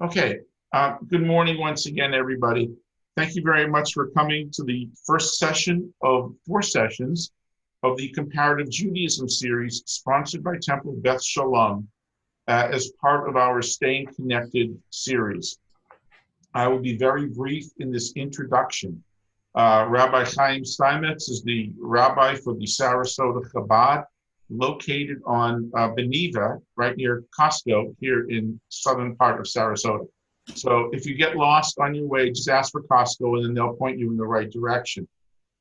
Okay. Good morning once again, everybody. Thank you very much for coming to the first session of 4 sessions of the Comparative Judaism series sponsored by Temple Beth Shalom as part of our Staying Connected series. I will be very brief in this introduction. Rabbi Chaim Steinmetz is the rabbi for the Sarasota Chabad, located on Beneva, right near Costco here in southern part of Sarasota. So if you get lost on your way, just ask for Costco and then they'll point you in the right direction.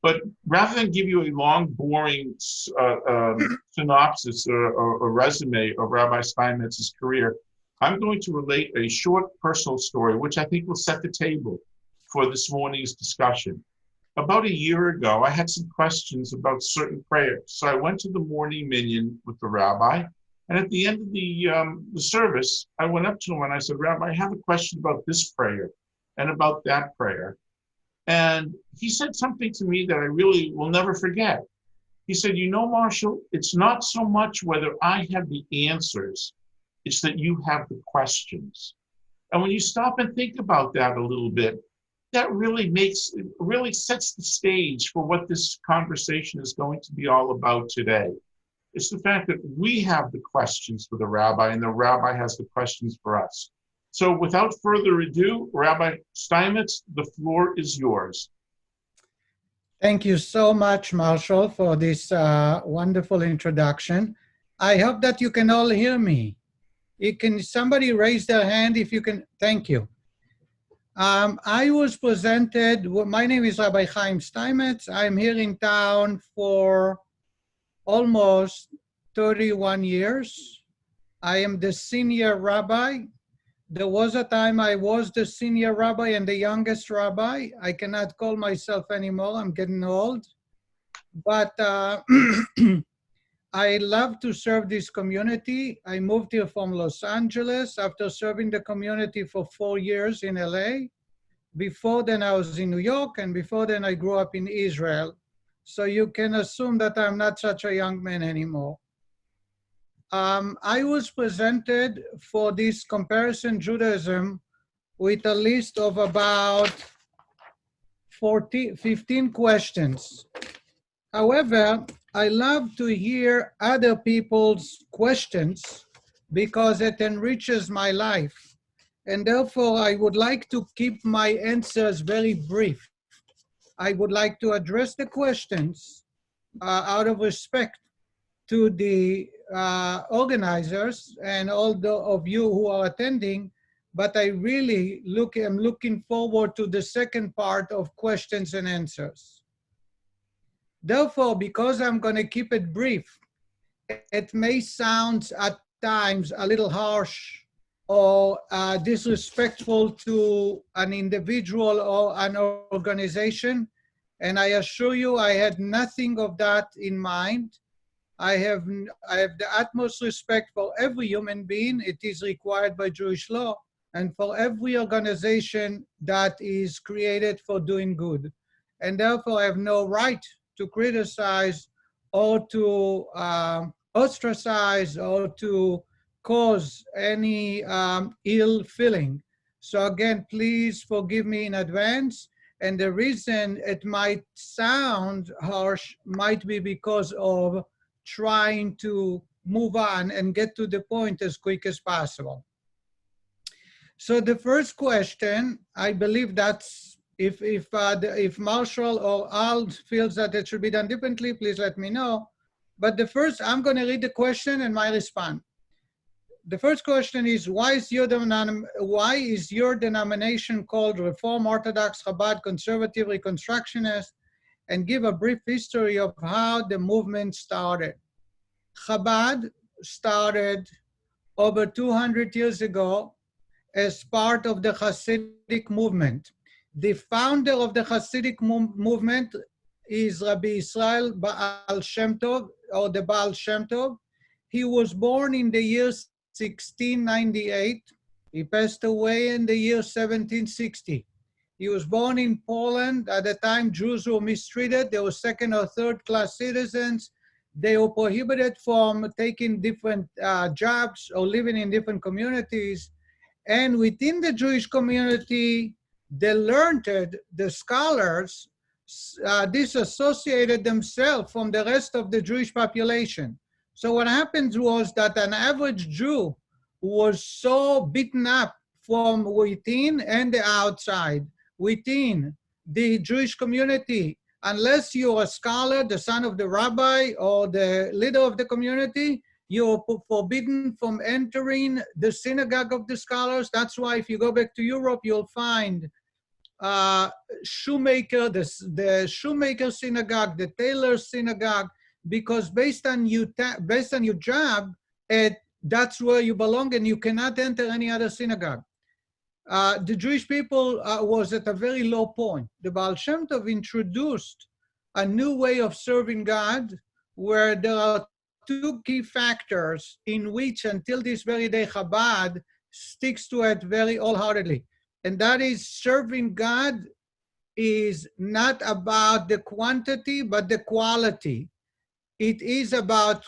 But rather than give you a long, boring synopsis or resume of Rabbi Steinmetz's career, I'm going to relate a short personal story, which I think will set the table for this morning's discussion. About a year ago, I had some questions about certain prayers. So I went to the morning minyan with the rabbi. And at the end of the service, I went up to him and I said, Rabbi, I have a question about this prayer and about that prayer. And he said something to me that I really will never forget. He said, you know, Marshall, it's not so much whether I have the answers, it's that you have the questions. And when you stop and think about that a little bit, that really sets the stage for what this conversation is going to be all about today. It's the fact that we have the questions for the rabbi and the rabbi has the questions for us. So without further ado, Rabbi Steinmetz, the floor is yours. Thank you so much, Marshall, for this wonderful introduction. I hope that you can all hear me. Somebody raise their hand if you can. Thank you. I was presented, my name is Rabbi Chaim Steinmetz. I'm here in town for almost 31 years. I am the senior rabbi. There was a time I was the senior rabbi and the youngest rabbi. I cannot call myself anymore, I'm getting old. But I love to serve this community. I moved here from Los Angeles after serving the community for 4 years in LA. Before then, I was in New York, and before then, I grew up in Israel. So you can assume that I'm not such a young man anymore. I was presented for this comparison Judaism with a list of about 15 questions. However, I love to hear other people's questions because it enriches my life. And therefore, I would like to keep my answers very brief. I would like to address the questions out of respect to the organizers and all of you who are attending, but I really am looking forward to the second part of questions and answers. Therefore, because I'm going to keep it brief, it may sound at times a little harsh or disrespectful to an individual or an organization. And I assure you, I had nothing of that in mind. I have the utmost respect for every human being. It is required by Jewish law, and for every organization that is created for doing good. And therefore, I have no right to criticize or to ostracize or to cause any ill feeling. So again, please forgive me in advance. And the reason it might sound harsh might be because of trying to move on and get to the point as quick as possible. So the first question, I believe that's, if Marshall or Al feels that it should be done differently, please let me know. But the first, I'm going to read the question and my response. The first question is, why is your denomination called Reform Orthodox Chabad Conservative Reconstructionist? And give a brief history of how the movement started. Chabad started over 200 years ago as part of the Hasidic movement. The founder of the Hasidic movement is Rabbi Israel Baal Shem Tov, or the Baal Shem Tov. He was born in the year 1698. He passed away in the year 1760. He was born in Poland. At the time, Jews were mistreated. They were second or third class citizens. They were prohibited from taking different jobs or living in different communities. And within the Jewish community, the scholars, disassociated themselves from the rest of the Jewish population. So what happened was that an average Jew was so beaten up from within and the outside. Within the Jewish community, unless you're a scholar, the son of the rabbi or the leader of the community, you're forbidden from entering the synagogue of the scholars. That's why if you go back to Europe, you'll find the shoemaker synagogue, the tailor synagogue, because based on your job, that's where you belong, and you cannot enter any other synagogue. The Jewish people was at a very low point. The Baal Shem Tov introduced a new way of serving God, where there are two key factors in which, until this very day, Chabad sticks to it very wholeheartedly. And that is, serving God is not about the quantity, but the quality. It is about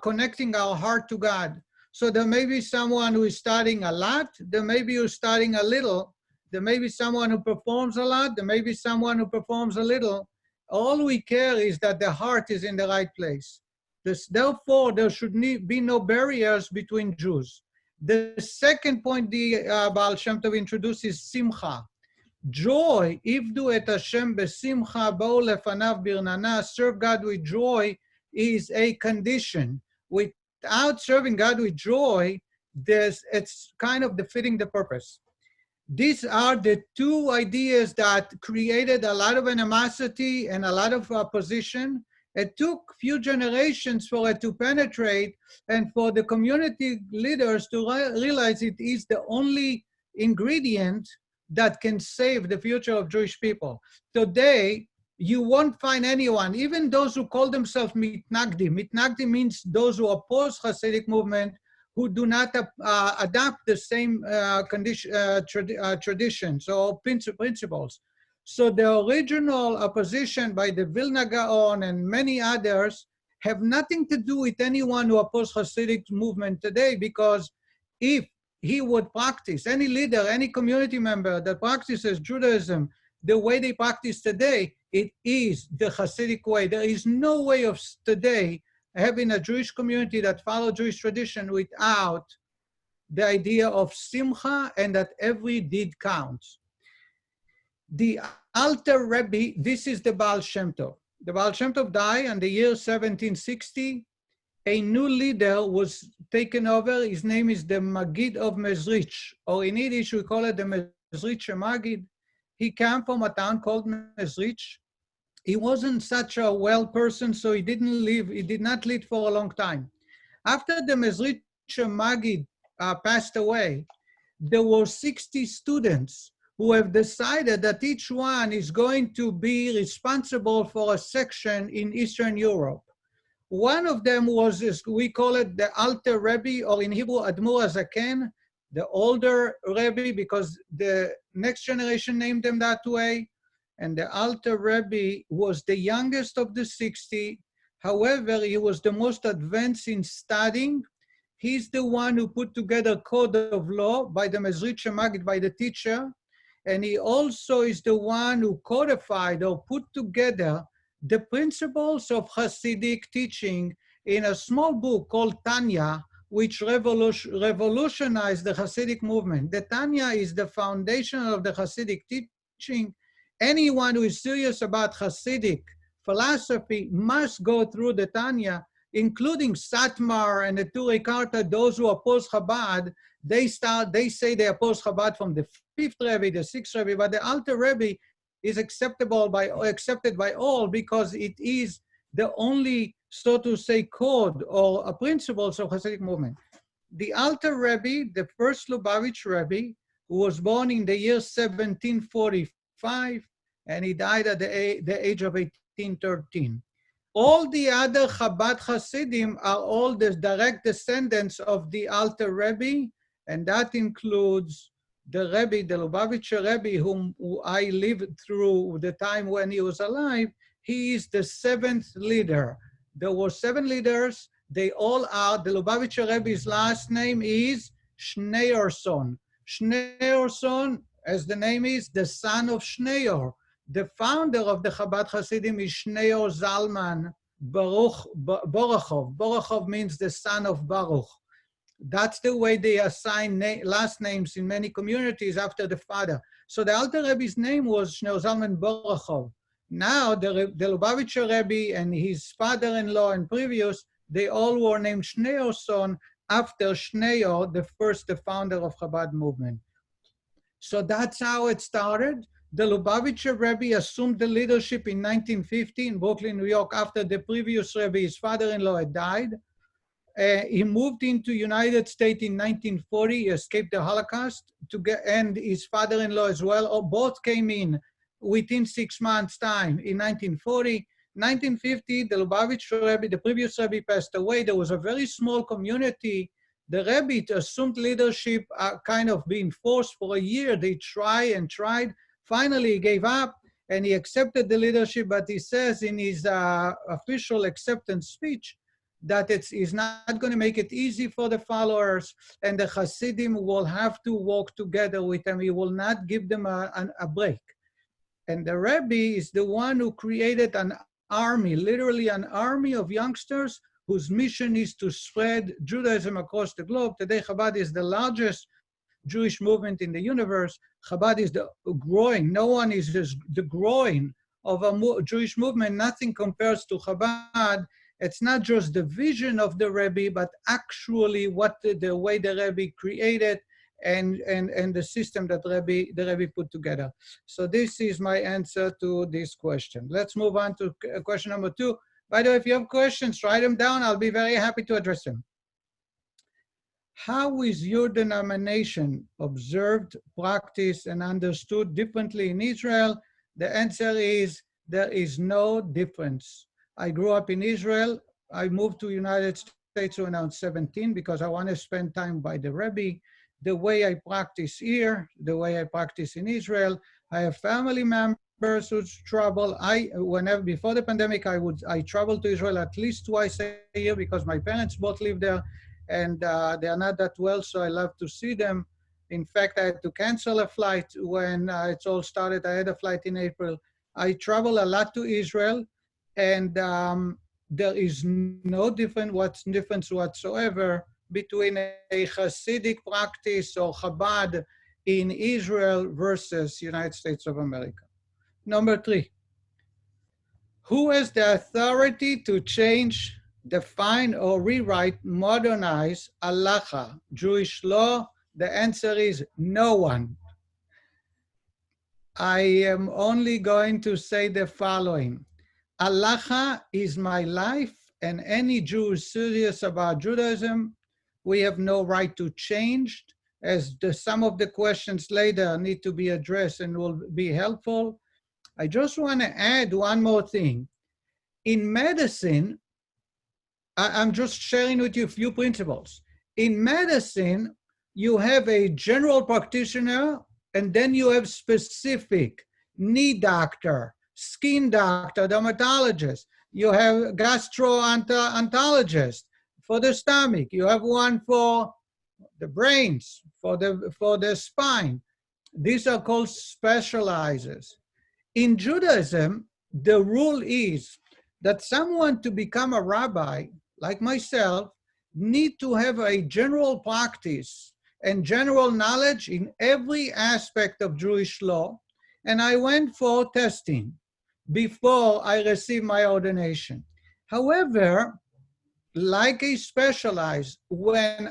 connecting our heart to God. So there may be someone who is studying a lot, there may be who's studying a little, there may be someone who performs a lot, there may be someone who performs a little. All we care is that the heart is in the right place. Therefore, there should be no barriers between Jews. The second point the Baal Shem Tov introduced is simcha. Joy, ivdu et Hashem besimcha, bo'u lefanav birnana, serve God with joy, is a condition. Without serving God with joy, it's kind of defeating the purpose. These are the two ideas that created a lot of animosity and a lot of opposition. It took few generations for it to penetrate and for the community leaders to realize it is the only ingredient that can save the future of Jewish people. Today, you won't find anyone, even those who call themselves mitnagdim. Mitnagdim means those who oppose Hasidic movement, who do not adopt the same traditions or principles. So the original opposition by the Vilna Gaon and many others have nothing to do with anyone who opposes Hasidic movement today, because if he would practice, any leader, any community member that practices Judaism the way they practice today, it is the Hasidic way. There is no way of today having a Jewish community that follows Jewish tradition without the idea of simcha and that every deed counts. The Alter Rebbe, this is the Baal Shem Tov. The Baal Shem Tov died in the year 1760. A new leader was taken over. His name is the Magid of Mezrich, or in Yiddish we call it the Mezrich Magid. He came from a town called Mezrich. He wasn't such a well person, so he did not live for a long time. After the Mezrich Magid passed away, there were 60 students who have decided that each one is going to be responsible for a section in Eastern Europe. One of them was, we call it the Alter Rebbe, or in Hebrew, Admur HaZaken, the older Rebbe, because the next generation named him that way. And the Alter Rebbe was the youngest of the 60. However, he was the most advanced in studying. He's the one who put together code of law by the Mezrich Magid, by the teacher. And he also is the one who codified or put together the principles of Hasidic teaching in a small book called Tanya, which revolutionized the Hasidic movement. The Tanya is the foundation of the Hasidic teaching. Anyone who is serious about Hasidic philosophy must go through the Tanya, including Satmar and the Turei Karta, those who oppose Chabad. They say they oppose Chabad from the 5th Rebbe, the 6th Rebbe, but the Alter Rebbe is accepted by all because it is the only, so to say, code or principles of Hasidic movement. The Alter Rebbe, the first Lubavitch Rebbe, who was born in the year 1745, and he died at the age of 1813. All the other Chabad Hasidim are all the direct descendants of the Alter Rebbe, and that includes the Rebbe, the Lubavitcher Rebbe, whom I lived through the time when he was alive. He is the 7th leader. There were 7 leaders. They all are, the Lubavitcher Rebbe's last name is Schneerson. Schneerson, as the name is, the son of Schneer. The founder of the Chabad Hasidim is Schneer Zalman Borochov. Borochov means the son of Baruch. That's the way they assign last names in many communities after the father. So the Alter Rebbe's name was Shneor Zalman Borochov. Now the Lubavitcher Rebbe and his father-in-law and previous, they all were named Schneerson after Schneer, the founder of Chabad movement. So that's how it started. The Lubavitcher Rebbe assumed the leadership in 1950 in Brooklyn, New York, after the previous Rebbe, his father-in-law, had died. He moved into United States in 1940. He escaped the Holocaust, and his father-in-law as well. Both came in within 6 months' time in 1940. 1950, the Lubavitcher Rebbe, the previous Rebbe, passed away. There was a very small community. The Rebbe assumed leadership, kind of being forced for a year. They tried and tried. Finally, he gave up and he accepted the leadership, but he says in his official acceptance speech that he's not going to make it easy for the followers, and the Hasidim will have to work together with them. He will not give them a break. And the Rebbe is the one who created an army, literally an army of youngsters whose mission is to spread Judaism across the globe. Today, Chabad is the largest Jewish movement in the universe. Chabad is the growing. No one is just the growing of a Jewish movement. Nothing compares to Chabad. It's not just the vision of the Rebbe, but actually what the way the Rebbe created and the system that the Rebbe put together. So this is my answer to this question. Let's move on to question number 2. By the way, if you have questions, write them down. I'll be very happy to address them. How is your denomination observed, practiced, and understood differently in Israel? The answer is there is no difference. I grew up in Israel. I moved to the United States when I was 17 because I want to spend time by the Rebbe. The way I practice here, the way I practice in Israel, I have family members who travel. Before the pandemic, I traveled to Israel at least twice a year because my parents both live there, and they are not that well, so I love to see them. In fact, I had to cancel a flight when it all started. I had a flight in April. I travel a lot to Israel, and there is no difference whatsoever between a Hasidic practice or Chabad in Israel versus United States of America. Number 3, who has the authority to change, define, or rewrite, modernize halacha, Jewish law? The answer is no one. I am only going to say the following. Halacha is my life, and any Jew is serious about Judaism. We have no right to change, as some of the questions later need to be addressed and will be helpful. I just want to add one more thing. In medicine, I'm just sharing with you a few principles. In medicine, you have a general practitioner, and then you have specific knee doctor, skin doctor, dermatologist. You have gastroenterologist for the stomach. You have one for the brains, for the spine. These are called specializers. In Judaism, the rule is that someone to become a rabbi, like myself, need to have a general practice and general knowledge in every aspect of Jewish law. And I went for testing before I received my ordination. However, like a specialized, when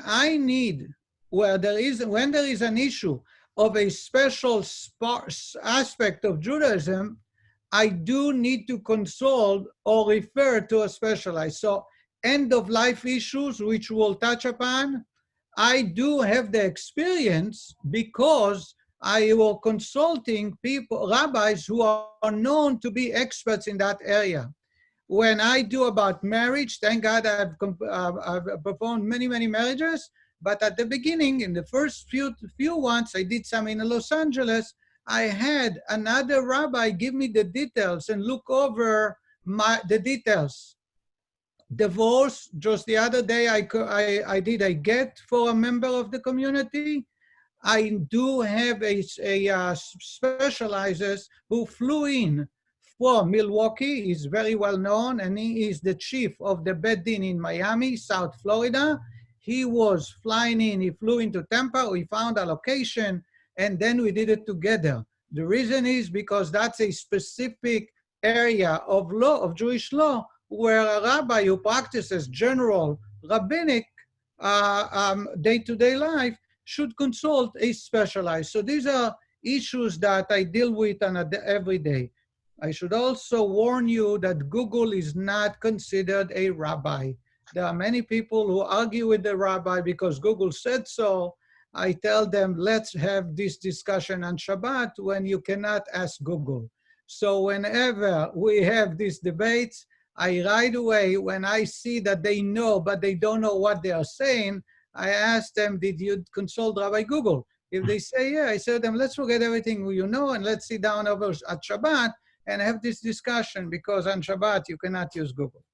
there is an issue of a special aspect of Judaism, I do need to consult or refer to a specialized. So end-of-life issues, which we'll touch upon, I do have the experience because I was consulting rabbis who are known to be experts in that area. When I do about marriage, thank God I've performed many, many marriages, but at the beginning, in the first few ones, I did some in Los Angeles, I had another rabbi give me the details and look over the details. Divorce. Just the other day, I did a get for a member of the community. I do have a specializes who flew in from Milwaukee. He's very well known, and he is the chief of the Beit Din in Miami, South Florida. He was flying in. He flew into Tampa. We found a location, and then we did it together. The reason is because that's a specific area of law, of Jewish law, where a rabbi who practices general rabbinic day-to-day life should consult a specialized. So these are issues that I deal with on every day. I should also warn you that Google is not considered a rabbi. There are many people who argue with the rabbi because Google said so. I tell them, let's have this discussion on Shabbat when you cannot ask Google. So whenever we have these debates, I right away, when I see that they know, but they don't know what they are saying, I ask them, did you consult Rabbi Google? If they say, yeah, I say to them, let's forget everything you know and let's sit down over at Shabbat and have this discussion, because on Shabbat you cannot use Google.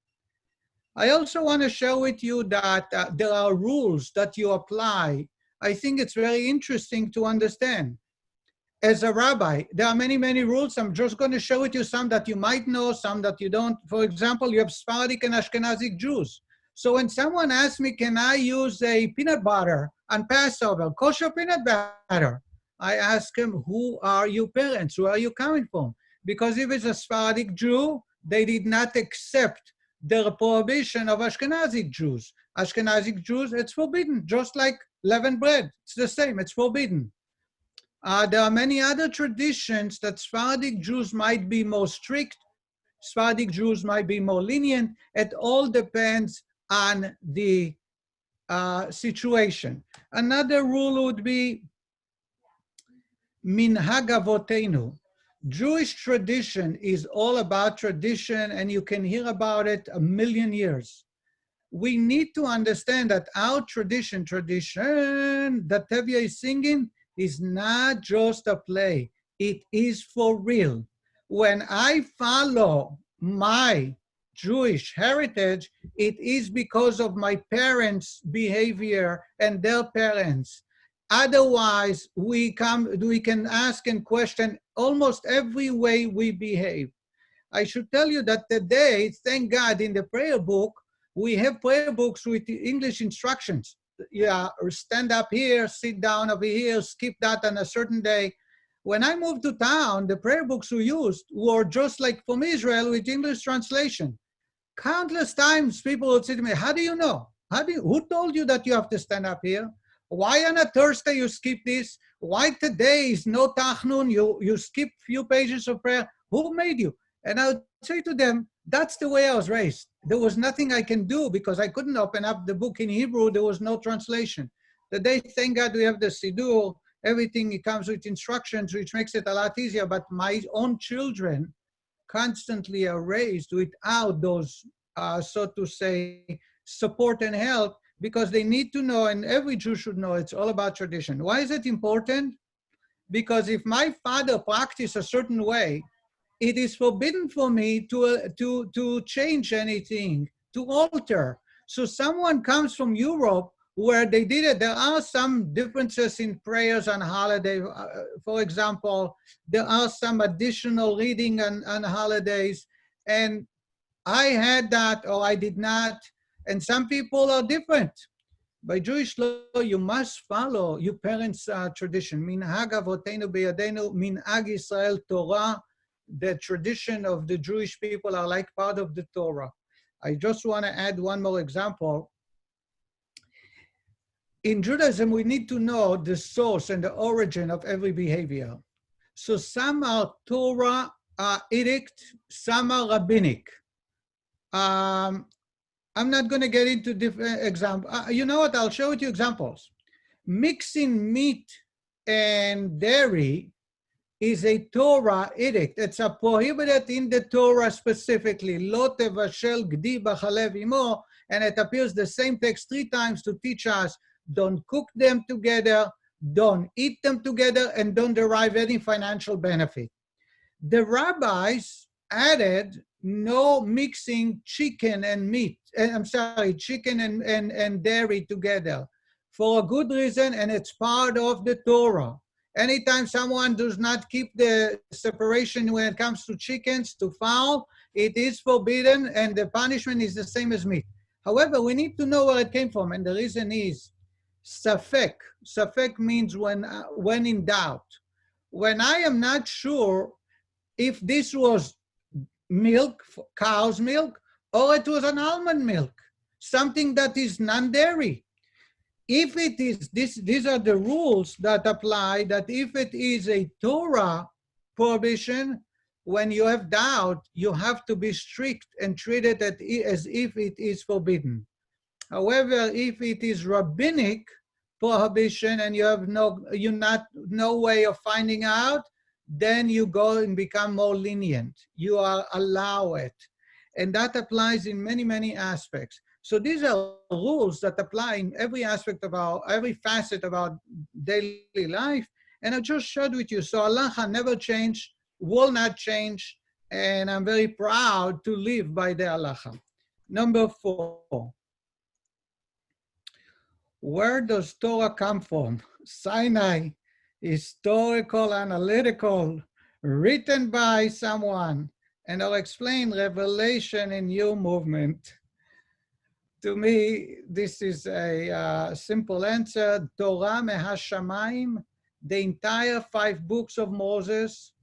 I also want to share with you that there are rules that you apply. I think it's very interesting to understand. As a rabbi, there are many, many rules. I'm just going to share with you some that you might know, some that you don't. For example, you have Sephardic and Ashkenazic Jews. So when someone asks me, can I use a peanut butter on Passover, kosher peanut butter? I ask him, who are your parents? Where are you coming from? Because if it's a Sephardic Jew, they did not accept the prohibition of Ashkenazic Jews. Ashkenazic Jews, it's forbidden, just like leavened bread. It's the same, it's forbidden. There are many other traditions that Sephardic Jews might be more strict, Sephardic Jews might be more lenient. It all depends on the situation. Another rule would be minhag avotenu. Jewish tradition is all about tradition, and you can hear about it a million years. We need to understand that our tradition that Tevye is singing is not just a play. It is for real. When I follow my Jewish heritage, it is because of my parents' behavior and their parents. Otherwise, we can ask and question almost every way we behave. I should tell you that today, thank God, in the prayer book, we have prayer books with English instructions. Yeah, or stand up here, sit down over here, skip that on a certain day. When I moved to town, the prayer books we used were just like from Israel with English translation. Countless times people would say to me, how do you know? Who told you that you have to stand up here? Why on a Thursday you skip this? Why today is no Tachnun? You skip few pages of prayer. Who made you? And I would say to them, that's the way I was raised. There was nothing I can do because I couldn't open up the book in Hebrew. There was no translation. Today, thank God we have the Siddur. Everything, it comes with instructions, which makes it a lot easier. But my own children constantly are raised without those, so to say, support and help, because they need to know, and every Jew should know, it's all about tradition. Why is it important? Because if my father practiced a certain way, it is forbidden for me to change anything, to alter. So someone comes from Europe where they did it. There are some differences in prayers on holiday. For example, there are some additional reading on holidays. And I had that or I did not. And some people are different. By Jewish law, you must follow your parents' tradition. Minhag avotenu beyadenu, minhag Israel Torah. The tradition of the Jewish people are like part of the Torah. I just want to add one more example. In Judaism, we need to know the source and the origin of every behavior. So some are Torah edict, some are rabbinic. I'm not going to get into different examples. You know what? I'll show you examples. Mixing meat and dairy is a Torah edict. It's a prohibited in the Torah specifically. Lo tevashel gdi b'chalev imo, and it appears the same text 3 times to teach us, don't cook them together, don't eat them together, and don't derive any financial benefit. The rabbis added no mixing chicken and meat, I'm sorry, chicken and dairy together for a good reason, and it's part of the Torah. Anytime someone does not keep the separation when it comes to chickens, to fowl, it is forbidden, and the punishment is the same as meat. However, we need to know where it came from, and the reason is safek. Safek means when in doubt. When I am not sure if this was milk, cow's milk, or it was an almond milk, something that is non-dairy. If it is, these are the rules that apply, that if it is a Torah prohibition, when you have doubt, you have to be strict and treat it as if it is forbidden. However, if it is rabbinic prohibition and you have no way of finding out, then you go and become more lenient. You are allow it. And that applies in many, many aspects. So these are rules that apply in every aspect of every facet of our daily life. And I just shared with you. So halacha never change, will not change. And I'm very proud to live by the halacha. Number 4. Where does Torah come from? Sinai, historical, analytical, written by someone. And I'll explain revelation in new movement. To me, this is a simple answer. Torah mehashamayim, the entire 5 books of Moses,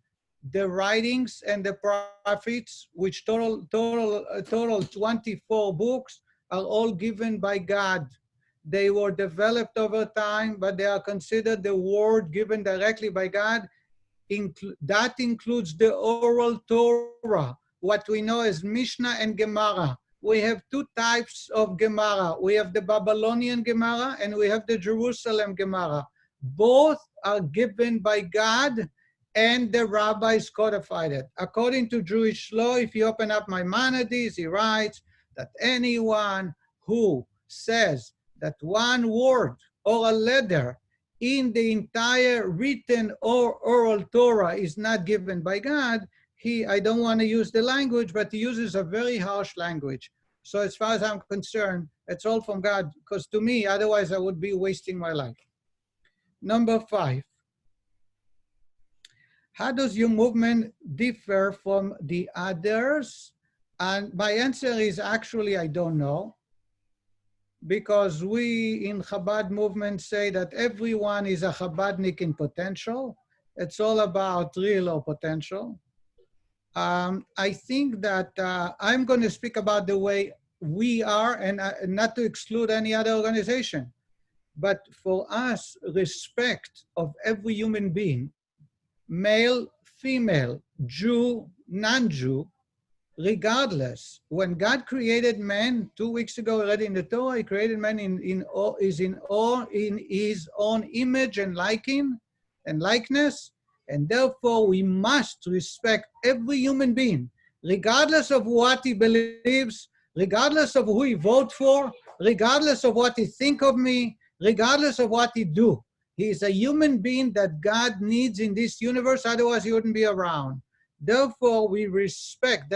the writings and the prophets, which total 24 books, are all given by God. They were developed over time, but they are considered the word given directly by God. That includes the oral Torah, what we know as Mishnah and Gemara. We have 2 types of Gemara. We have the Babylonian Gemara and we have the Jerusalem Gemara. Both are given by God and the rabbis codified it. According to Jewish law, if you open up Maimonides, he writes that anyone who says that one word or a letter in the entire written or oral Torah is not given by God, I don't want to use the language, but he uses a very harsh language. So as far as I'm concerned, it's all from God, because to me, otherwise I would be wasting my life. Number 5. How does your movement differ from the others? And my answer is actually, I don't know. Because we in Chabad movement say that everyone is a Chabadnik in potential. It's all about real or potential. I think that I'm going to speak about the way we are, and not to exclude any other organization. But for us, respect of every human being, male, female, Jew, non-Jew, regardless. When God created man 2 weeks ago already in the Torah, he created man in his own image and likeness, and therefore we must respect every human being, regardless of what he believes, regardless of who he votes for, regardless of what he think of me, regardless of what he do. He is a human being that God needs in this universe, otherwise he wouldn't be around. Therefore, we respect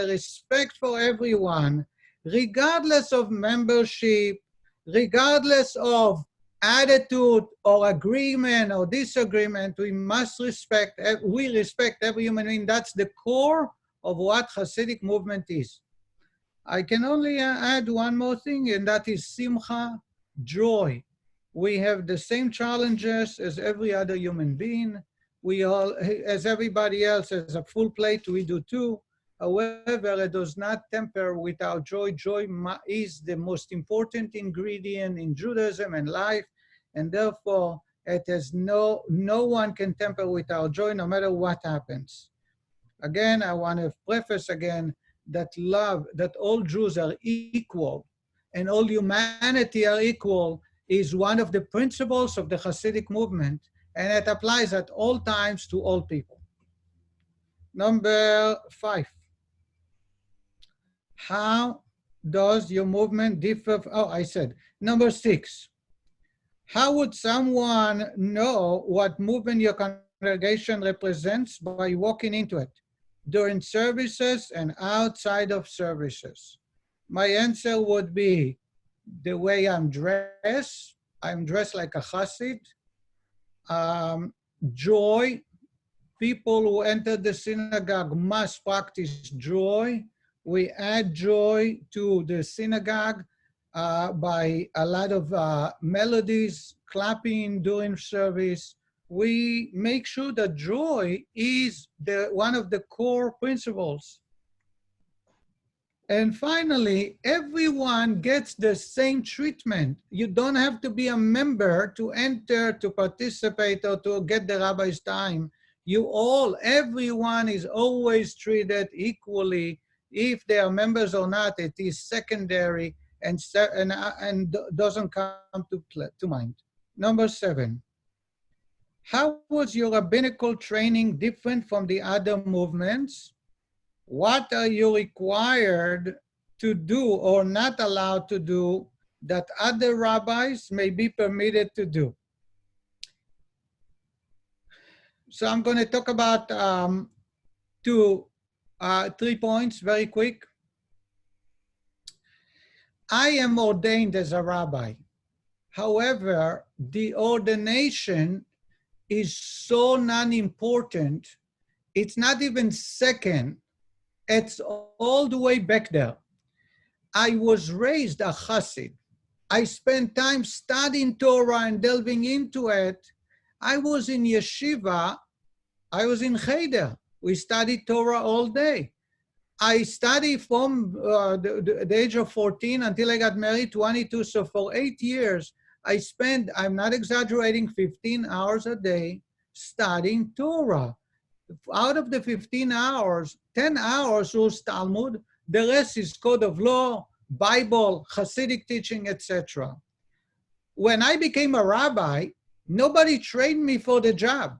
for everyone, regardless of membership, regardless of attitude or agreement or disagreement. We respect every human being. That's the core of what Hasidic movement is. I can only add one more thing, and that is simcha, joy. We have the same challenges as every other human being. We all, as everybody else has a full plate, we do too. However, it does not temper with our joy. Joy is the most important ingredient in Judaism and life, and therefore it has no one can temper with our joy, no matter what happens. Again, I want to preface again that all Jews are equal and all humanity are equal is one of the principles of the Hasidic movement, and it applies at all times to all people. Number 5. How does your movement differ? I said. Number 6. How would someone know what movement your congregation represents by walking into it? during services and outside of services? My answer would be the way I'm dressed. I'm dressed like a chassid. Um, Joy. People who enter the synagogue must practice joy. We add joy to the synagogue by a lot of melodies, clapping during service. We make sure that joy is one of the core principles. And finally, everyone gets the same treatment. You don't have to be a member to enter, to participate, or to get the rabbi's time. Everyone is always treated equally. If they are members or not, it is secondary and doesn't come to mind. Number 7, how was your rabbinical training different from the other movements? What are you required to do or not allowed to do that other rabbis may be permitted to do? So I'm going to talk about 3 points very quick. I am ordained as a rabbi. However, the ordination is so non-important. It's not even second. It's all the way back there. I was raised a chassid. I spent time studying Torah and delving into it. I was in yeshiva. I was in cheder. We studied Torah all day. I studied from the age of 14 until I got married, 22. So for 8 years, I spent, I'm not exaggerating, 15 hours a day studying Torah. Out of the 15 hours, 10 hours was Talmud. The rest is code of law, Bible, Hasidic teaching, etc. When I became a rabbi, nobody trained me for the job.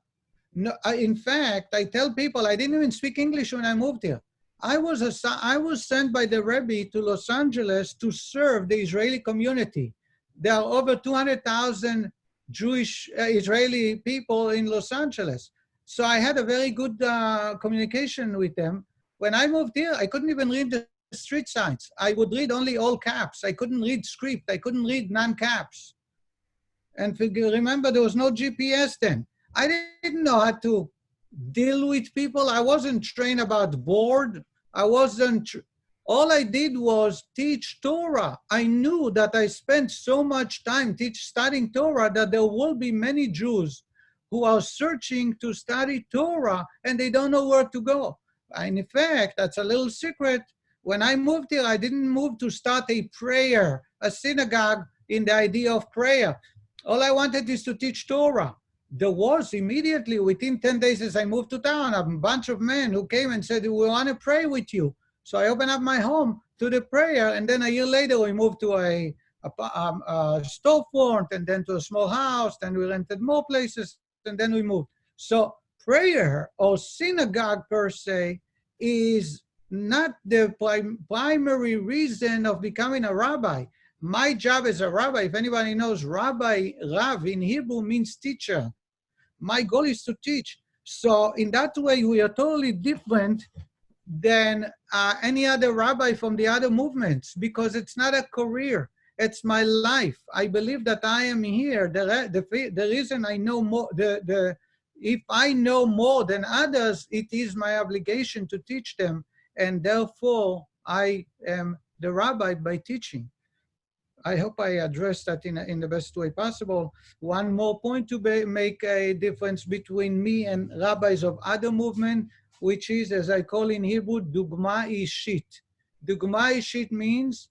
No, in fact, I tell people I didn't even speak English when I moved here. I was sent by the Rebbe to Los Angeles to serve the Israeli community. There are over 200,000 Jewish Israeli people in Los Angeles. So I had a very good communication with them. When I moved here, I couldn't even read the street signs. I would read only all caps. I couldn't read script. I couldn't read non-caps. And remember, there was no GPS then. I didn't know how to deal with people. I wasn't trained about board. All I did was teach Torah. I knew that I spent so much time studying Torah that there will be many Jews who are searching to study Torah and they don't know where to go. And in fact, that's a little secret. When I moved here, I didn't move to start a prayer, a synagogue in the idea of prayer. All I wanted is to teach Torah. There was immediately, within 10 days as I moved to town, a bunch of men who came and said, we want to pray with you. So I opened up my home to the prayer, and then a year later we moved to a storefront, and then to a small house, then we rented more places, and then we moved. So prayer or synagogue per se is not the primary reason of becoming a rabbi. My job as a rabbi, if anybody knows, Rav in Hebrew means teacher. My goal is to teach. So in that way, we are totally different than any other rabbi from the other movements, because it's not a career. It's my life. I believe that I am here. The reason I know more, if I know more than others, it is my obligation to teach them. And therefore, I am the rabbi by teaching. I hope I addressed that in the best way possible. One more point to make a difference between me and rabbis of other movement, which is, as I call in Hebrew, dugma ishit. Dugma ishit means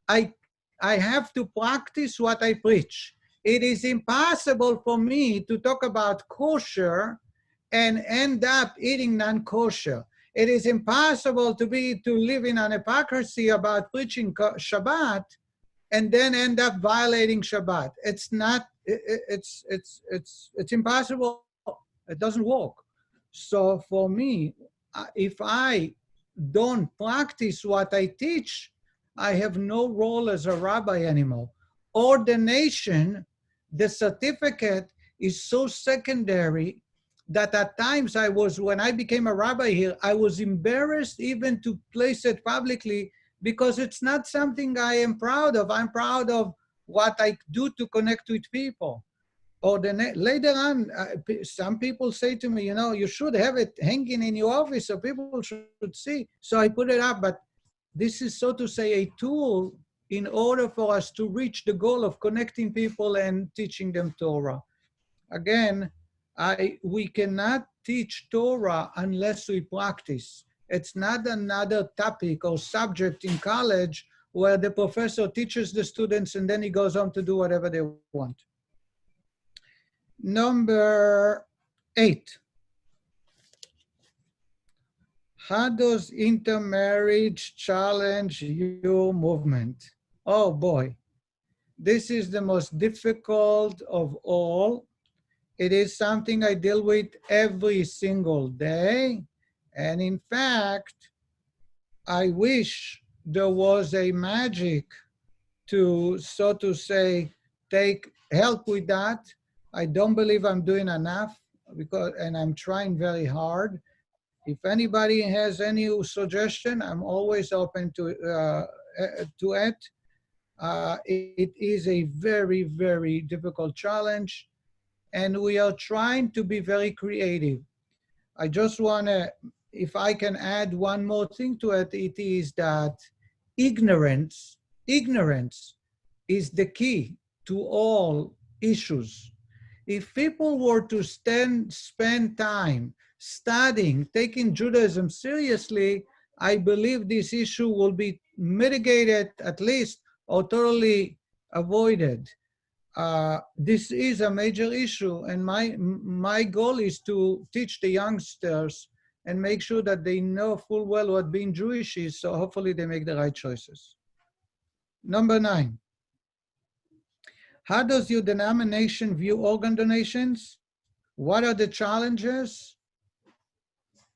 I have to practice what I preach. It is impossible for me to talk about kosher and end up eating non-kosher. It is impossible to live in an hypocrisy about preaching Shabbat and then end up violating Shabbat. It's not, it's impossible. It doesn't work. So for me, if I don't practice what I teach, I have no role as a rabbi anymore. Ordination, the certificate is so secondary. that at times when I became a rabbi here, I was embarrassed even to place it publicly because it's not something I am proud of. I'm proud of what I do to connect with people. Or later on, some people say to me, you should have it hanging in your office so people should see. So I put it up, but this is, so to say, a tool in order for us to reach the goal of connecting people and teaching them Torah. Again, we cannot teach Torah unless we practice. It's not another topic or subject in college where the professor teaches the students and then he goes on to do whatever they want. Number 8. How does intermarriage challenge your movement? Oh boy, this is the most difficult of all. It is something I deal with every single day. And in fact, I wish there was a magic to, so to say, take help with that. I don't believe I'm doing enough and I'm trying very hard. If anybody has any suggestion, I'm always open to it. It is a very, very difficult challenge, and we are trying to be very creative. I just want to, if I can add one more thing to it, it is that ignorance is the key to all issues. If people were to spend time studying, taking Judaism seriously, I believe this issue will be mitigated at least or totally avoided. This is a major issue, and my goal is to teach the youngsters and make sure that they know full well what being Jewish is, so hopefully they make the right choices. Number 9. How does your denomination view organ donations? What are the challenges?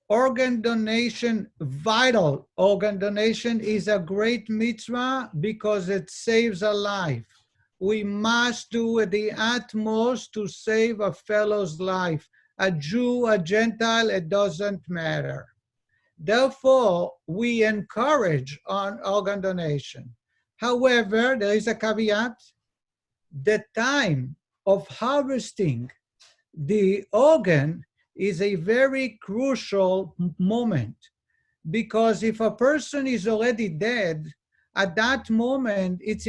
Organ donation, vital organ donation is a great mitzvah because it saves a life. We must do the utmost to save a fellow's life. A Jew, a Gentile, it doesn't matter. Therefore, we encourage on organ donation. However, there is a caveat. The time of harvesting the organ is a very crucial moment, because if a person is already dead, at that moment it's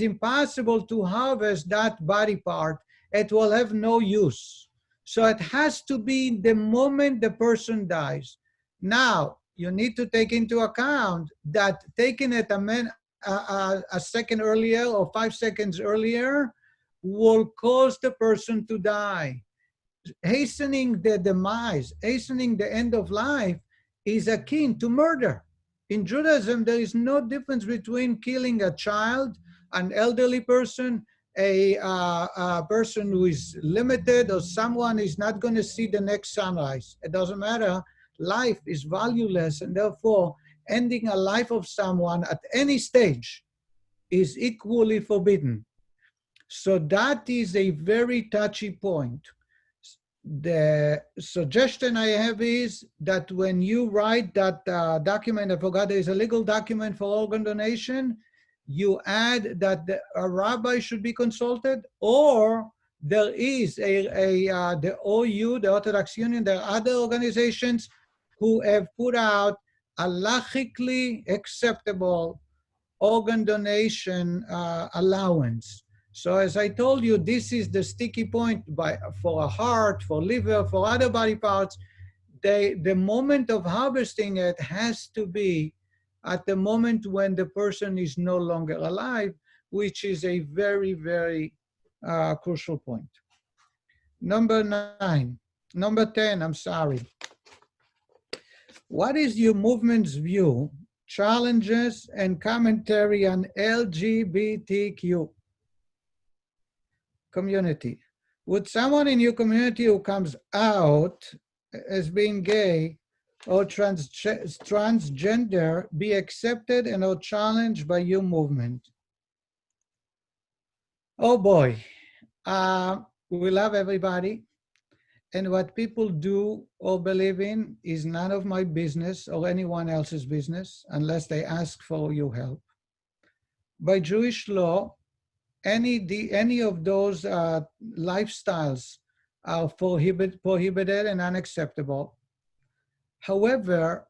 impossible to harvest that body part. It will have no use. So it has to be the moment the person dies. Now, you need to take into account that taking it a second earlier or 5 seconds earlier will cause the person to die. Hastening the demise, hastening the end of life is akin to murder. In Judaism, there is no difference between killing a child, an elderly person, a person who is limited, or someone who is not going to see the next sunrise. It doesn't matter. Life is valueless, and therefore ending a life of someone at any stage is equally forbidden. So that is a very touchy point. The suggestion I have is that when you write that document, I forgot there is a legal document for organ donation, you add that a rabbi should be consulted, or there is the OU, the Orthodox Union, there are other organizations who have put out halachically acceptable organ donation allowance. So as I told you, this is the sticky point for a heart, for liver, for other body parts. The moment of harvesting it has to be at the moment when the person is no longer alive, which is a very, very crucial point. Number 10, I'm sorry. What is your movement's view, challenges, and commentary on LGBTQ community? Would someone in your community who comes out as being gay or transgender be accepted and or challenged by your movement? Oh boy, we love everybody. And what people do or believe in is none of my business or anyone else's business unless they ask for your help. By Jewish law, any of those lifestyles are prohibited and unacceptable. However,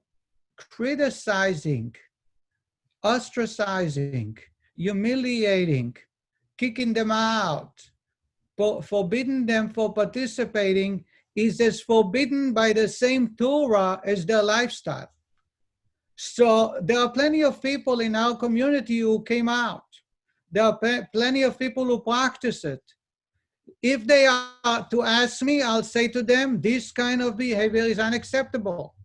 criticizing, ostracizing, humiliating, kicking them out, forbidding them for participating is as forbidden by the same Torah as their lifestyle. So there are plenty of people in our community who came out. There are plenty of people who practice it. If they are to ask me, I'll say to them, this kind of behavior is unacceptable.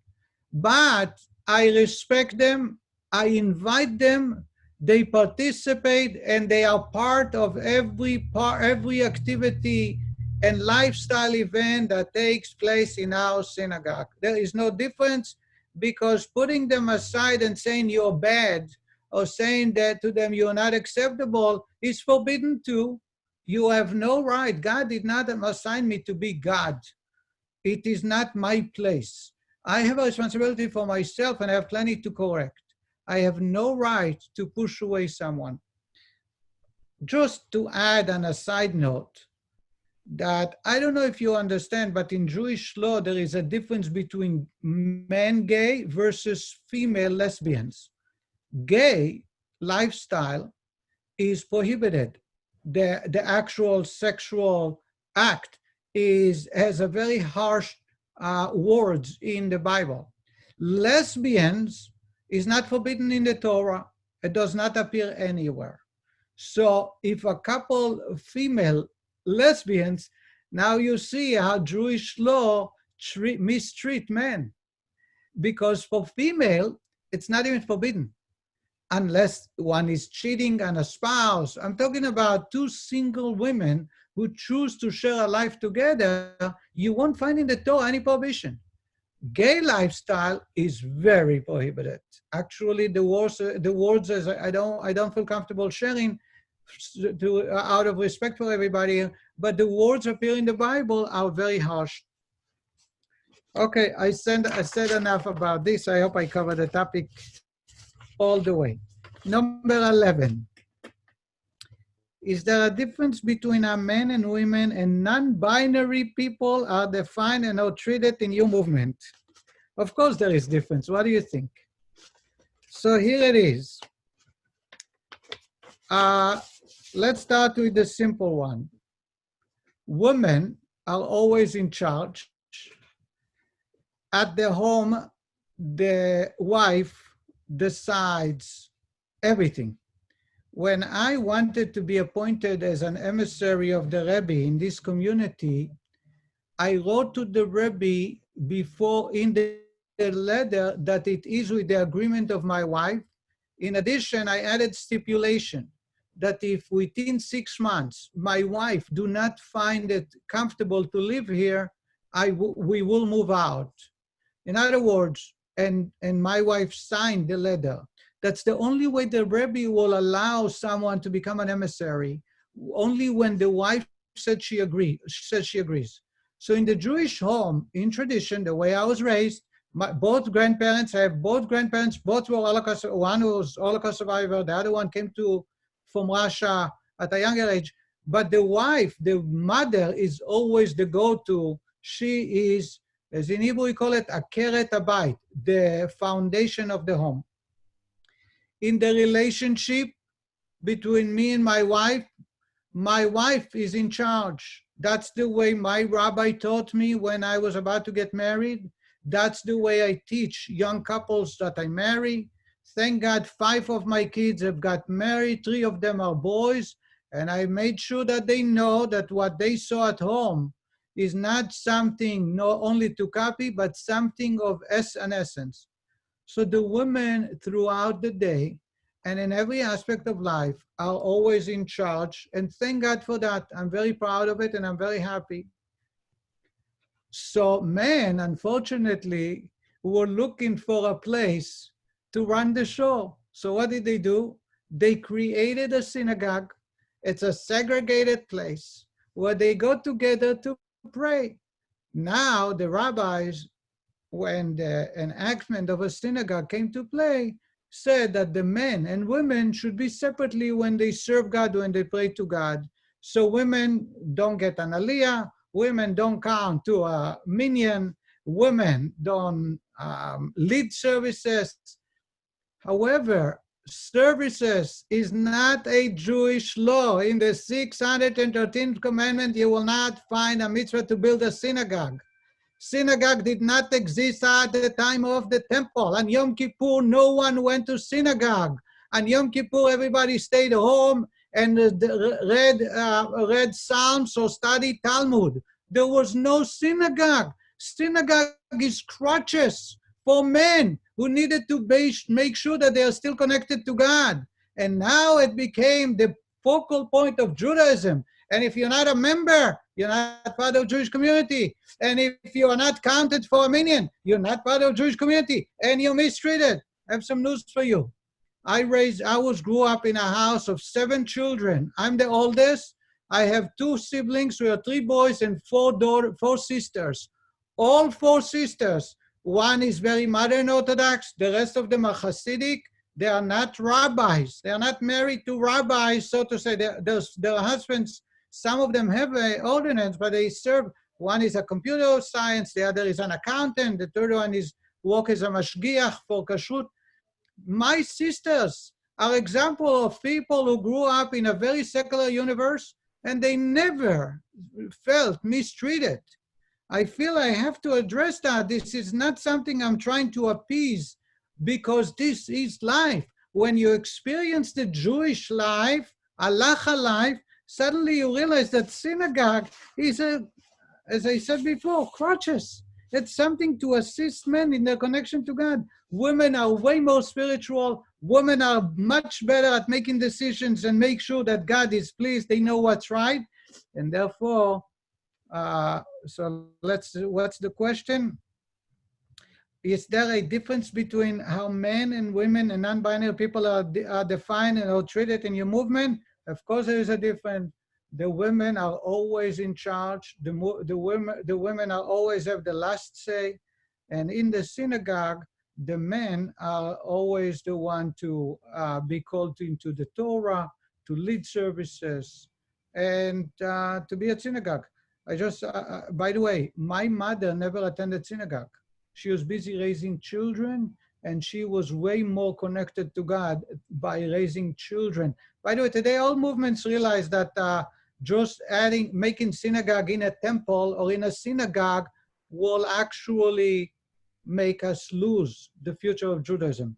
But I respect them, I invite them, they participate, and they are part of every activity and lifestyle event that takes place in our synagogue. There is no difference, because putting them aside and saying you're bad or saying that to them you're not acceptable is forbidden too. You have no right. God did not assign me to be God. It is not my place. I have a responsibility for myself and I have plenty to correct. I have no right to push away someone. Just to add on a side note, that I don't know if you understand, but in Jewish law, there is a difference between man gay versus female lesbians. Gay lifestyle is prohibited. The actual sexual act has a very harsh words in the Bible. Lesbians is not forbidden in the Torah. It does not appear anywhere. So if a couple of female lesbians, now you see how Jewish law mistreat men. Because for female, it's not even forbidden unless one is cheating on a spouse. I'm talking about two single women who choose to share a life together. You won't find in the Torah any prohibition. Gay lifestyle is very prohibited. Actually, the words as I don't feel comfortable sharing out of respect for everybody, but the words appear in the Bible are very harsh. Okay, I said enough about this. I hope I covered the topic all the way. Number 11. Is there a difference between a men and women and non-binary people are defined and are treated in your movement? Of course there is difference. What do you think? So here it is. Let's start with the simple one. Women are always in charge. At the home, the wife decides everything. When I wanted to be appointed as an emissary of the Rebbe in this community, I wrote to the Rebbe before in the letter that it is with the agreement of my wife. In addition, I added stipulation that if within 6 months my wife do not find it comfortable to live here, we will move out. In other words, and my wife signed the letter. That's the only way the Rebbe will allow someone to become an emissary, only when the wife said she agrees. So in the Jewish home, in tradition, the way I was raised, both grandparents, both were Holocaust, one was Holocaust survivor, the other one came from Russia at a younger age. But the wife, the mother, is always the go-to. She is, as in Hebrew we call it, akeret habayit, the foundation of the home. In the relationship between me and my wife is in charge. That's the way my rabbi taught me when I was about to get married. That's the way I teach young couples that I marry. Thank God 5 of my kids have got married, 3 of them are boys, and I made sure that they know that what they saw at home is not something not only to copy, but something of an essence. So the women throughout the day and in every aspect of life are always in charge, and thank God for that. I'm very proud of it and I'm very happy. So men, unfortunately, were looking for a place to run the show. So what did they do? They created a synagogue. It's a segregated place where they go together to pray. Now the rabbis, when the enactment of a synagogue came to play, said that the men and women should be separately when they serve God, when they pray to God. So women don't get an aliyah, women don't count to a minyan, women don't lead services. However, services is not a Jewish law. In the 613th commandment, you will not find a mitzvah to build a synagogue. Synagogue did not exist at the time of the temple. On Yom Kippur, no one went to synagogue. On Yom Kippur, everybody stayed home and read Psalms or studied Talmud. There was no synagogue. Synagogue is crutches for men who needed to make sure that they are still connected to God. And now it became the focal point of Judaism. And if you're not a member, you're not part of the Jewish community. And if you are not counted for a minyan, you're not part of the Jewish community, and you're mistreated. I have some news for you. Grew up in a house of 7 children. I'm the oldest. I have 2 siblings. We are 3 boys and 4 sisters. All 4 sisters. One is very modern Orthodox. The rest of them are Hasidic. They are not rabbis. They are not married to rabbis, so to say. Their husbands, some of them have an ordinance, but they serve. One is a computer science, the other is an accountant, the third one is work as a mashgiach for kashrut. My sisters are example of people who grew up in a very secular universe and they never felt mistreated. I feel I have to address that. This is not something I'm trying to appease because this is life. When you experience the Jewish life, halacha life, suddenly you realize that synagogue is as I said before, crutches. It's something to assist men in their connection to God. Women are way more spiritual. Women are much better at making decisions and make sure that God is pleased. They know what's right. And therefore, what's the question? Is there a difference between how men and women and non-binary people are defined and are treated in your movement? Of course, there is a difference. The women are always in charge. The women are always have the last say. And in the synagogue, the men are always the one to be called into the Torah, to lead services, and to be at synagogue. By the way, my mother never attended synagogue. She was busy raising children, and she was way more connected to God by raising children. By the way, today all movements realize that just making synagogue in a temple or in a synagogue will actually make us lose the future of Judaism.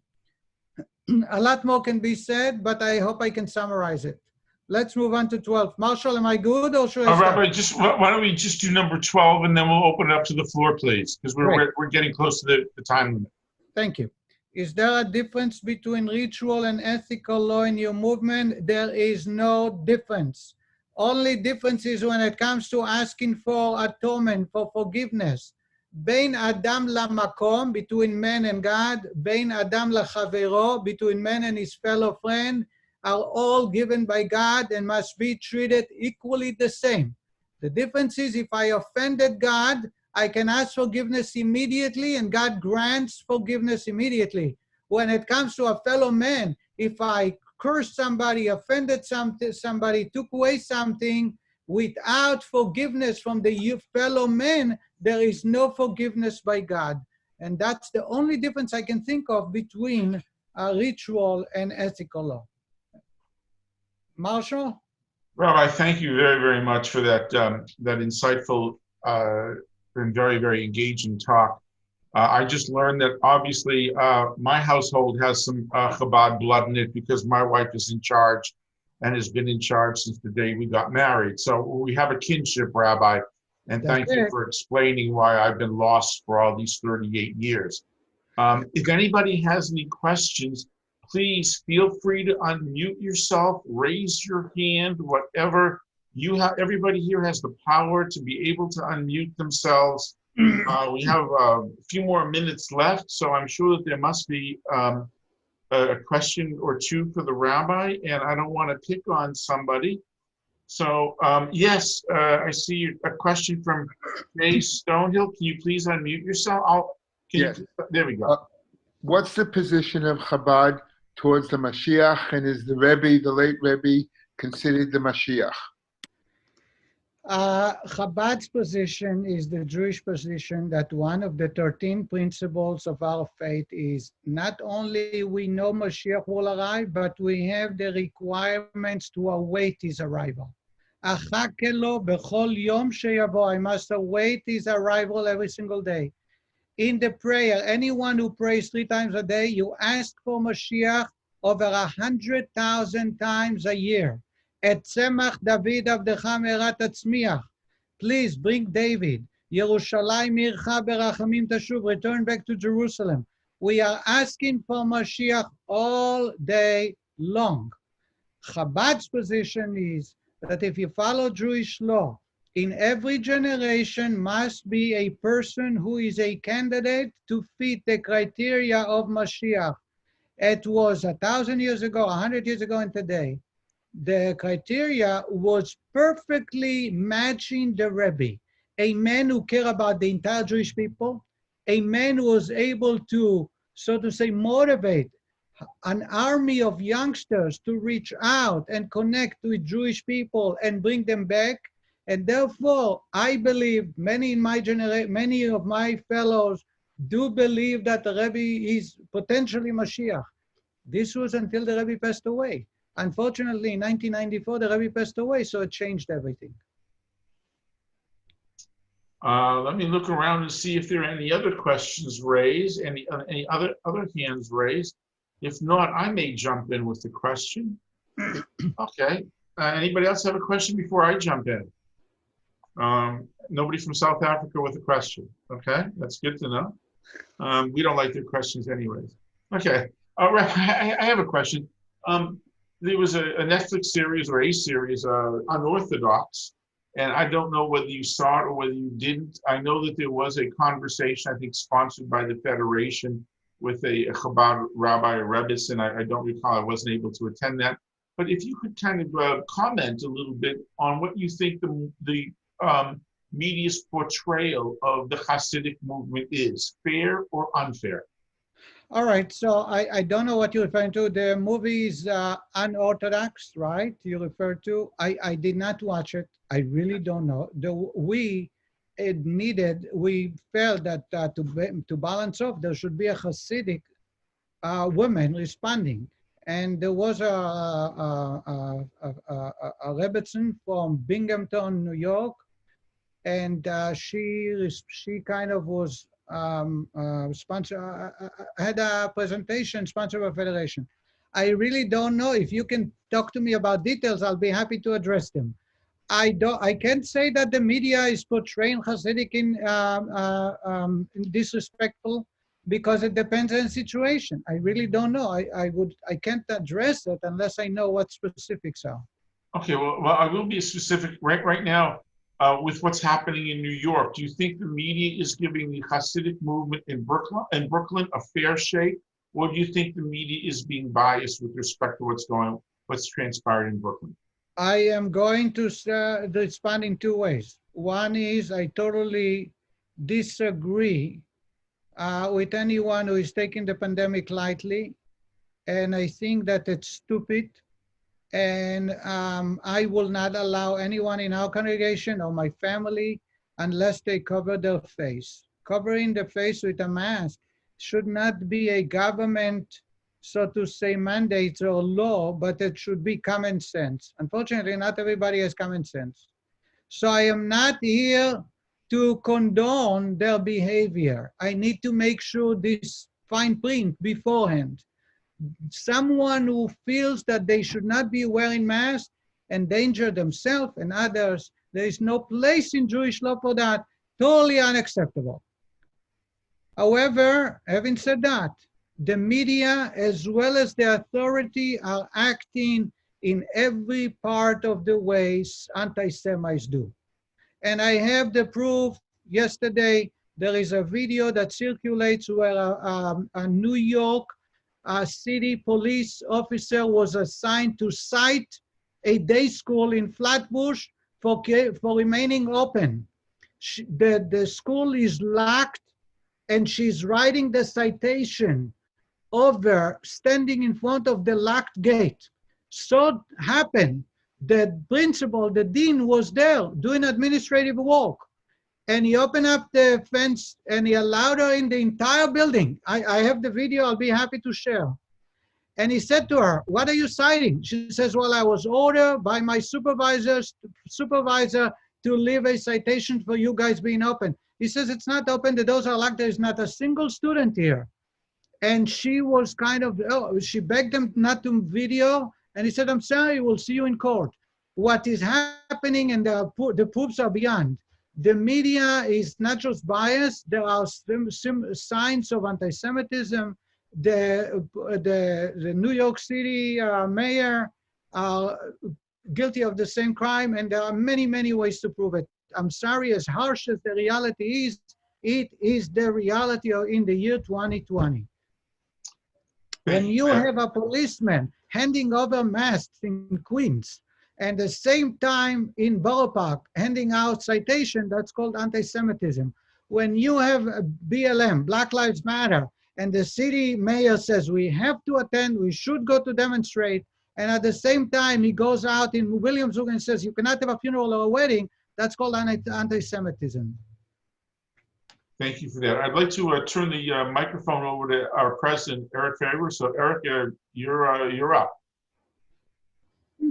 A lot more can be said, but I hope I can summarize it. Let's move on to 12. Marshall, am I good or should I stop? Rabbi, why don't we just do number 12 and then we'll open it up to the floor, please, because we're getting close to the time limit. Thank you. Is there a difference between ritual and ethical law in your movement? There is no difference. Only difference is when it comes to asking for atonement, for forgiveness. Bein Adam lamakom, between man and God, Bein Adam lachavero, between man and his fellow friend, are all given by God and must be treated equally the same. The difference is if I offended God, I can ask forgiveness immediately and God grants forgiveness immediately. When it comes to a fellow man, if I cursed somebody, offended somebody, took away something, without forgiveness from the fellow man, there is no forgiveness by God. And that's the only difference I can think of between ritual and ethical law. Marshall? Rabbi, thank you very, very much for that insightful and very, very engaging talk. I just learned that obviously my household has some Chabad blood in it because my wife is in charge and has been in charge since the day we got married. So we have a kinship, Rabbi, and thank you for explaining why I've been lost for all these 38 years. If anybody has any questions, please feel free to unmute yourself, raise your hand, whatever you have. Everybody here has the power to be able to unmute themselves. We have a few more minutes left, so I'm sure that there must be a question or two for the rabbi, and I don't want to pick on somebody. So, yes, I see a question from Jay Stonehill. Can you please unmute yourself? Yes. There we go. What's the position of Chabad towards the Mashiach, and is the Rebbe, the late Rebbe, considered the Mashiach? Chabad's position is the Jewish position that one of the 13 principles of our faith is not only we know Mashiach will arrive, but we have the requirements to await his arrival. Achakelo bechol yom sheyavo. I must await his arrival every single day. In the prayer, anyone who prays 3 times a day, you ask for Mashiach over 100,000 times a year. Et tzemach David avdecha merat atzmiach. Please bring David. Yerushalayim ircha berachamim tashuv. Return back to Jerusalem. We are asking for Mashiach all day long. Chabad's position is that if you follow Jewish law, in every generation must be a person who is a candidate to fit the criteria of Mashiach. It was 1,000 years ago, 100 years ago, and today. The criteria was perfectly matching the Rebbe. A man who cared about the entire Jewish people, a man who was able to, so to say, motivate an army of youngsters to reach out and connect with Jewish people and bring them back. And therefore, I believe many in my generation, many of my fellows do believe that the Rebbe is potentially Mashiach. This was until the Rebbe passed away. Unfortunately, in 1994, the Rebbe passed away, so it changed everything. Let me look around and see if there are any other questions raised, any other hands raised. If not, I may jump in with the question. Okay. Anybody else have a question before I jump in? Nobody from South Africa with a question. Okay, that's good to know. We don't like their questions anyways. Okay. All right. I have a question. There was a Netflix series or a series, Unorthodox, and I don't know whether you saw it or whether you didn't. I know that there was a conversation, I think, sponsored by the Federation with a Chabad rabbi or Rabbis, and I don't recall, I wasn't able to attend that. But if you could kind of comment a little bit on what you think the media's portrayal of the Hasidic movement is, fair or unfair? All right, so I don't know what you're referring to. The movie is Unorthodox, right? You refer to. I did not watch it. I really don't know. We felt that to balance off, there should be a Hasidic woman responding. And there was a Rebbetzin from Binghamton, New York, and she kind of was had a presentation sponsored by Federation. I really don't know. If you can talk to me about details, I'll be happy to address them. I can't say that the media is portraying Hasidic in disrespectful, because it depends on the situation. I really don't know. I can't address it unless I know what specifics are. Okay, well, I will be specific right now. With what's happening in New York, do you think the media is giving the Hasidic movement in Brooklyn a fair shake, or do you think the media is being biased with respect to what's transpired in Brooklyn? I am going to respond in 2 ways. One is I totally disagree with anyone who is taking the pandemic lightly, and I think that it's stupid. And I will not allow anyone in our congregation or my family unless they cover their face. Covering the face with a mask should not be a government, so to say, mandate or law, but it should be common sense. Unfortunately, not everybody has common sense. So I am not here to condone their behavior. I need to make sure this fine print beforehand. Someone who feels that they should not be wearing masks endanger themselves and others, there is no place in Jewish law for that. Totally unacceptable. However, having said that, the media as well as the authority are acting in every part of the ways anti-Semites do. And I have the proof. Yesterday, there is a video that circulates where a New York city police officer was assigned to cite a day school in Flatbush for remaining open. The school is locked, and she's writing the citation over, standing in front of the locked gate. So happened the principal, the dean, was there doing administrative work, and he opened up the fence and he allowed her in the entire building. I have the video, I'll be happy to share. And he said to her, "What are you citing?" She says, "Well, I was ordered by my supervisor to leave a citation for you guys being open." He says, "It's not open, the doors are locked, there's not a single student here." And she was kind of, she begged him not to video, and he said, "I'm sorry, we'll see you in court." What is happening, and the proofs are beyond. The media is not just biased, there are signs of anti-Semitism. The New York City mayor guilty of the same crime, and there are many, many ways to prove it. I'm sorry, as harsh as the reality is, it is the reality in the year 2020. When you have a policeman handing over masks in Queens, and the same time in Borough Park handing out citation, that's called anti-Semitism. When you have a BLM, Black Lives Matter, and the city mayor says we have to attend, we should go to demonstrate, and at the same time he goes out in Williamsburg and says you cannot have a funeral or a wedding, that's called anti-Semitism. Thank you for that. I'd like to turn the microphone over to our president, Eric Faber. So Eric, you're up.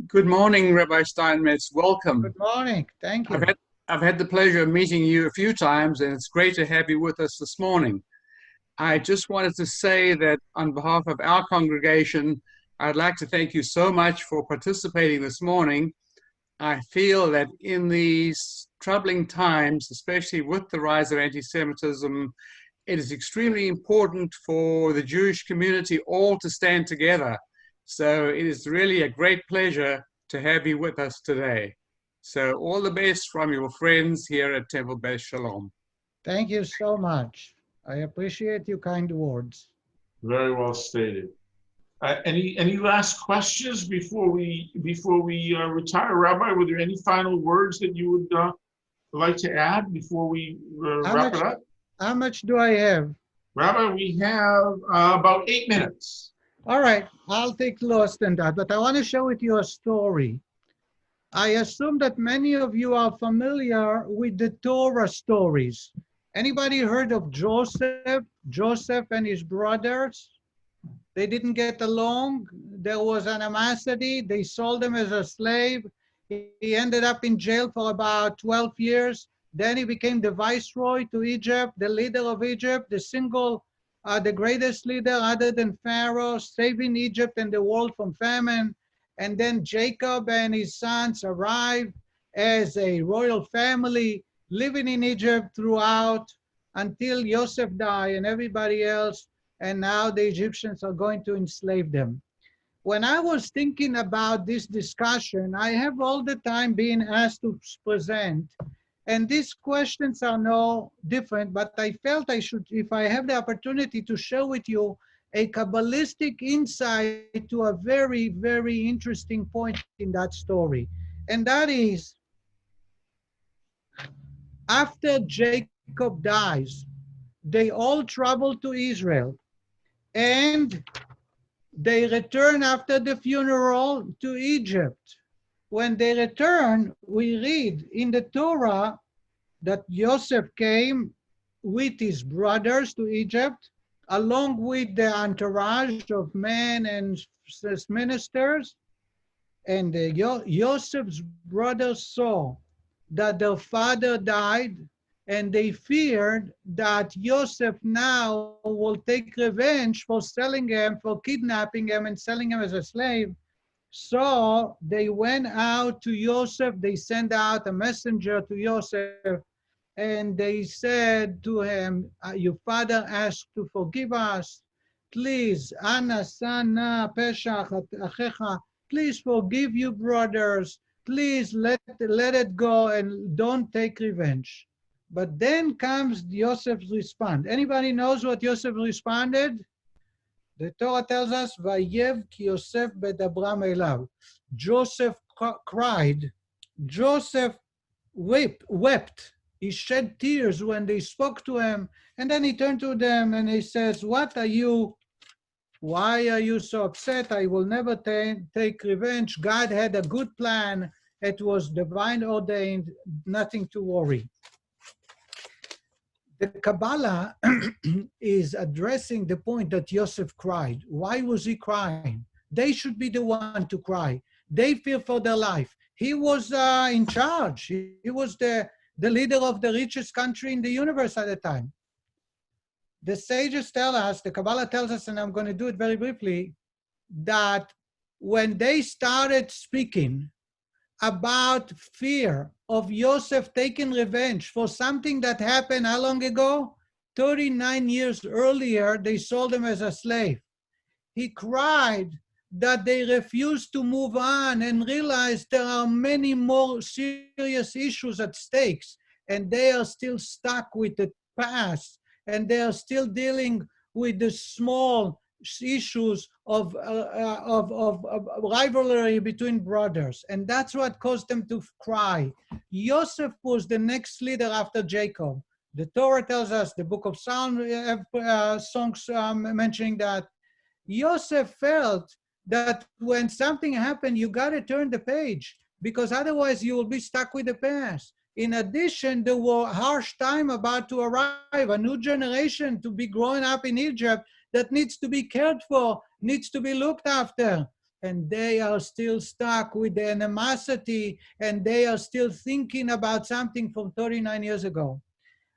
Good morning, Rabbi Steinmetz. Welcome. Good morning. Thank you. I've had the pleasure of meeting you a few times, and it's great to have you with us this morning. I just wanted to say that on behalf of our congregation, I'd like to thank you so much for participating this morning. I feel that in these troubling times, especially with the rise of anti-Semitism, it is extremely important for the Jewish community all to stand together. So it is really a great pleasure to have you with us today. So all the best from your friends here at Temple Beth Shalom. Thank you so much. I appreciate your kind words. Very well stated. Any last questions before we retire, Rabbi? Were there any final words that you would like to add before we wrap it up? How much do I have? Rabbi, we have about 8 minutes. All right, I'll take less than that, but I want to share with you a story. I assume that many of you are familiar with the Torah stories. Anybody heard of Joseph? Joseph and his brothers? They didn't get along. There was animosity. They sold him as a slave. He ended up in jail for about 12 years. Then he became the viceroy to Egypt, the leader of Egypt, the greatest leader other than Pharaoh, saving Egypt and the world from famine. And then Jacob and his sons arrived as a royal family, living in Egypt throughout until Joseph died and everybody else. And now the Egyptians are going to enslave them. When I was thinking about this discussion, I have all the time been asked to present, and these questions are no different, but I felt I should, if I have the opportunity, to share with you a Kabbalistic insight to a very, very interesting point in that story. And that is, after Jacob dies, they all travel to Israel, and they return after the funeral to Egypt. When they return, we read in the Torah that Joseph came with his brothers to Egypt, along with the entourage of men and ministers. And Joseph's brothers saw that their father died, and they feared that Joseph now will take revenge for selling him, for kidnapping him and selling him as a slave. So they went out to Joseph, they sent out a messenger to Joseph, and they said to him, your father asked to forgive us. Please, Ana sana peshach achecha, please forgive you brothers. Please let it go and don't take revenge. But then comes Joseph's response. Anybody knows what Joseph responded? The Torah tells us, Vayev ki Yosef bedabram elav. Joseph cried, Joseph wept. He shed tears when they spoke to him. And then he turned to them and he says, why are you so upset? I will never take revenge. God had a good plan. It was divine ordained, nothing to worry. The Kabbalah is addressing the point that Joseph cried. Why was he crying? They should be the one to cry. They fear for their life. He was in charge. He was the leader of the richest country in the universe at the time. The sages tell us, the Kabbalah tells us, and I'm going to do it very briefly, that when they started speaking about fear of Joseph taking revenge for something that happened how long ago? 39 years earlier, they sold him as a slave. He cried that they refused to move on and realized there are many more serious issues at stakes, and they are still stuck with the past, and they are still dealing with the small issues of rivalry between brothers. And that's what caused them to cry. Joseph was the next leader after Jacob. The Torah tells us, the book of Psalms, songs mentioning that. Joseph felt that when something happened, you got to turn the page, because otherwise you will be stuck with the past. In addition, there were harsh time about to arrive, a new generation to be growing up in Egypt that needs to be cared for, needs to be looked after. And they are still stuck with the animosity, and they are still thinking about something from 39 years ago.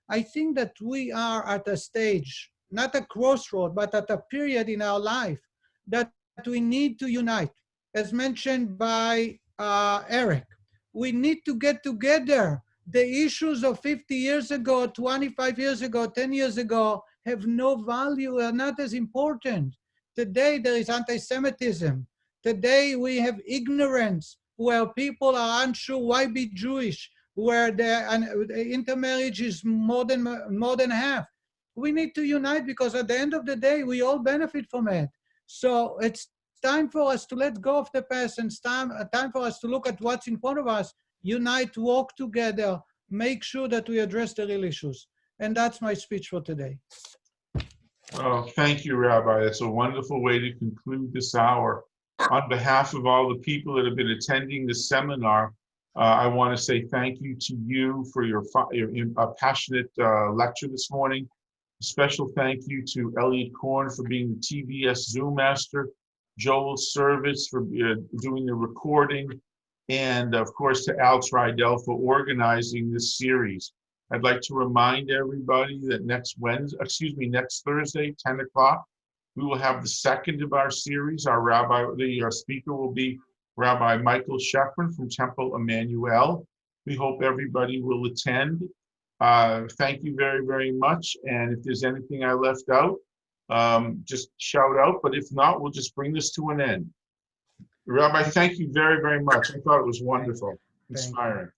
I think that we are at a stage, not a crossroad, but at a period in our life that we need to unite. As mentioned by Eric, we need to get together. The issues of 50 years ago, 25 years ago, 10 years ago have no value, are not as important. Today there is anti-Semitism. Today we have ignorance where people are unsure why be Jewish, where the intermarriage is more than half. We need to unite, because at the end of the day, we all benefit from it. So it's time for us to let go of the past, and time for us to look at what's in front of us, unite, work together, make sure that we address the real issues. And that's my speech for today. Oh, thank you, Rabbi. It's a wonderful way to conclude this hour. On behalf of all the people that have been attending this seminar, I want to say thank you to you for your passionate lecture this morning. A special thank you to Elliot Korn for being the TBS Zoom master, Joel Service for doing the recording, and of course to Al Tridell for organizing this series. I'd like to remind everybody that next Thursday, 10 o'clock, we will have the second of our series. Our speaker will be Rabbi Michael Sheffrin from Temple Emmanuel. We hope everybody will attend. Thank you very, very much. And if there's anything I left out, just shout out. But if not, we'll just bring this to an end. Rabbi, thank you very, very much. I thought it was wonderful, inspiring.